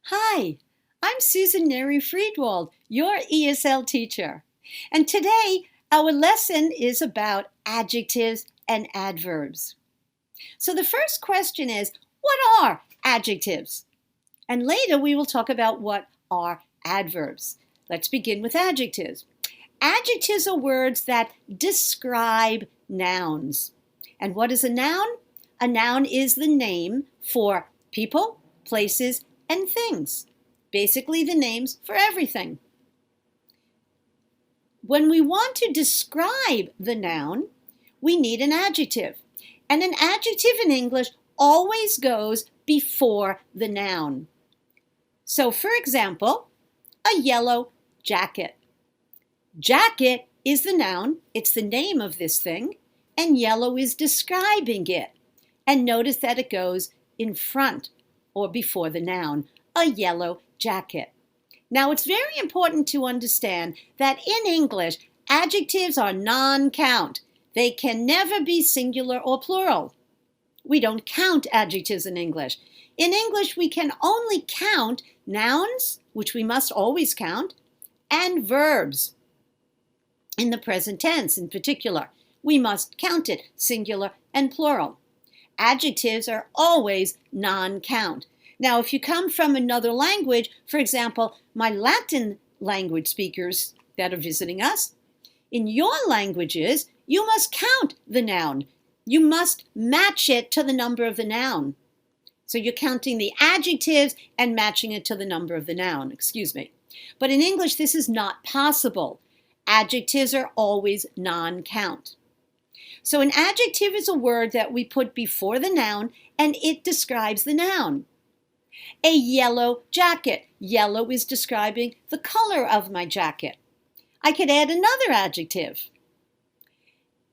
Hi, I'm Susan Neri-Friedwald, your ESL teacher. And today our lesson is about adjectives and adverbs. So the first question is, what are adjectives? And later we will talk about what are adverbs. Let's begin with adjectives. Adjectives are words that describe nouns. And what is a noun? A noun is the name for people, places, and things. Basically the names for everything. When we want to describe the noun, we need an adjective. And an adjective in English always goes before the noun. So for example, a yellow jacket. Jacket is the noun, it's the name of this thing, and yellow is describing it. And notice that it goes in front or before the noun, a yellow jacket. Now it's very important to understand that in English, adjectives are non-count. They can never be singular or plural. We don't count adjectives in English. In English, we can only count nouns, which we must always count, and verbs. In the present tense in particular, we must count it, singular and plural. Adjectives are always non-count. Now, if you come from another language, for example, my Latin language speakers that are visiting us, in your languages, you must count the noun. You must match it to the number of the noun. So you're counting the adjectives and matching it to the number of the noun, But in English, this is not possible. Adjectives are always non-count. So an adjective is a word that we put before the noun and it describes the noun. A yellow jacket. Yellow is describing the color of my jacket. I could add another adjective.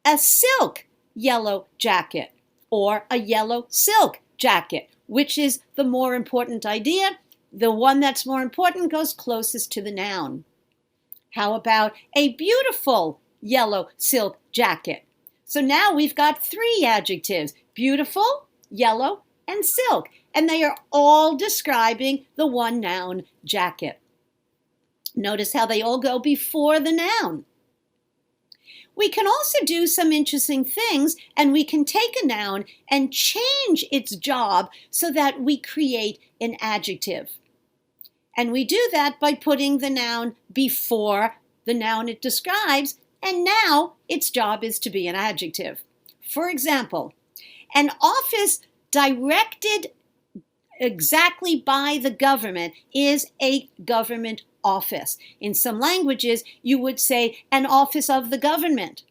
A silk yellow jacket or a yellow silk jacket. Which is the more important idea? The one that's more important goes closest to the noun. How about a beautiful yellow silk jacket? So now we've got three adjectives, beautiful, yellow, and silk, and they are all describing the one noun, jacket. Notice how they all go before the noun. We can also do some interesting things, and we can take a noun and change its job so that we create an adjective. And we do that by putting the noun before the noun it describes, and now its job is to be an adjective. For example, an office directed exactly by the government is a government office. In some languages, you would say an office of the government,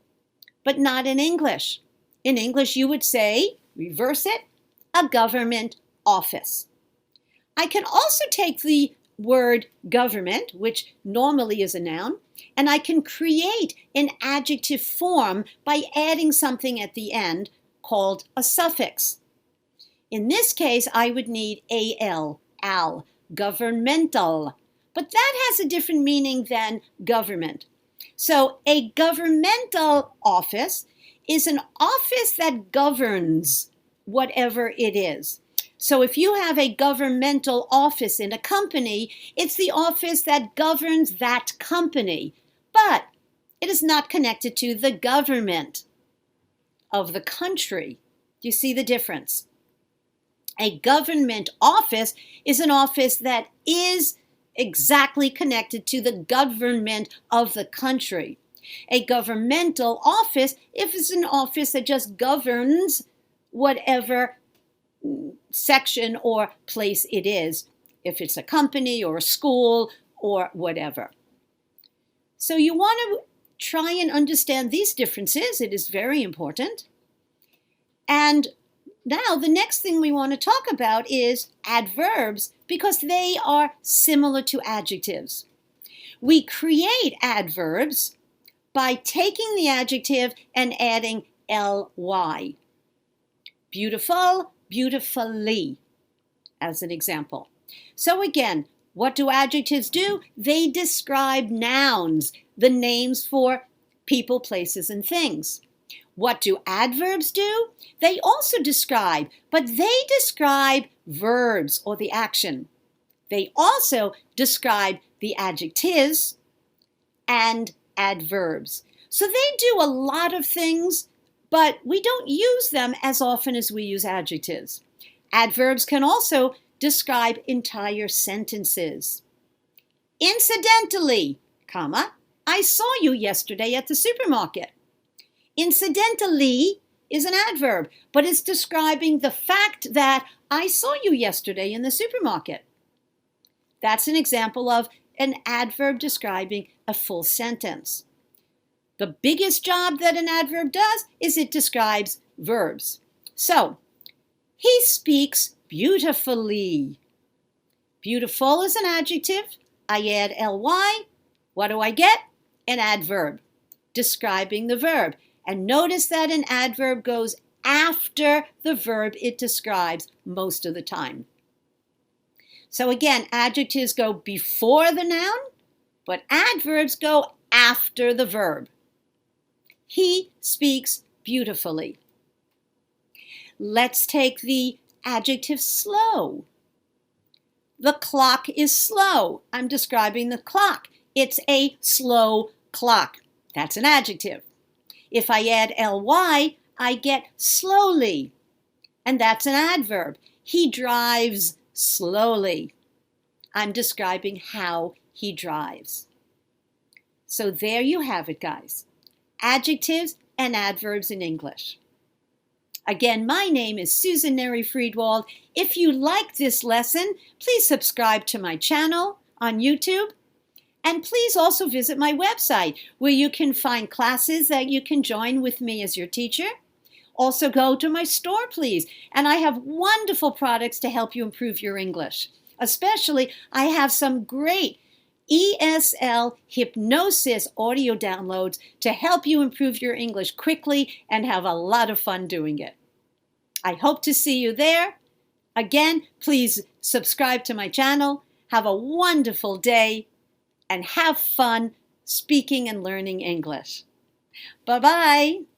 but not in English. In English, you would say, reverse it, a government office. I can also take the word government, which normally is a noun, and I can create an adjective form by adding something at the end called a suffix. In this case, I would need al, governmental, but that has a different meaning than government. So a governmental office is an office that governs whatever it is. So if you have a governmental office in a company, it's the office that governs that company, but it is not connected to the government of the country. Do you see the difference? A government office is an office that is exactly connected to the government of the country. A governmental office is an office that just governs whatever section or place it is, if it's a company or a school or whatever. So you want to try and understand these differences. It is very important. And now the next thing we want to talk about is adverbs, because they are similar to adjectives. We create adverbs by taking the adjective and adding ly. Beautiful, beautifully, as an example. So again, what do adjectives do? They describe nouns, the names for people, places, and things. What do adverbs do? They also describe, but they describe verbs or the action. They also describe the adjectives and adverbs. So they do a lot of things, but we don't use them as often as we use adjectives. Adverbs can also describe entire sentences. Incidentally, comma, I saw you yesterday at the supermarket. Incidentally is an adverb, but it's describing the fact that I saw you yesterday in the supermarket. That's an example of an adverb describing a full sentence. The biggest job that an adverb does is it describes verbs. So, he speaks beautifully. Beautiful is an adjective. I add ly. What do I get? An adverb describing the verb. And notice that an adverb goes after the verb it describes most of the time. So again, adjectives go before the noun, but adverbs go after the verb. He speaks beautifully. Let's take the adjective slow. The clock is slow. I'm describing the clock. It's a slow clock. That's an adjective. If I add ly, I get slowly, and that's an adverb. He drives slowly. I'm describing how he drives. So there you have it, guys. Adjectives and adverbs in English. Again, my name is Susan Neri-Friedwald. If you like this lesson, please subscribe to my channel on YouTube. And please also visit my website where you can find classes that you can join with me as your teacher. Also go to my store, please. And I have wonderful products to help you improve your English. Especially, I have some great ESL hypnosis audio downloads to help you improve your English quickly and have a lot of fun doing it. I hope to see you there. Again, please subscribe to my channel. Have a wonderful day and have fun speaking and learning English. Bye-bye.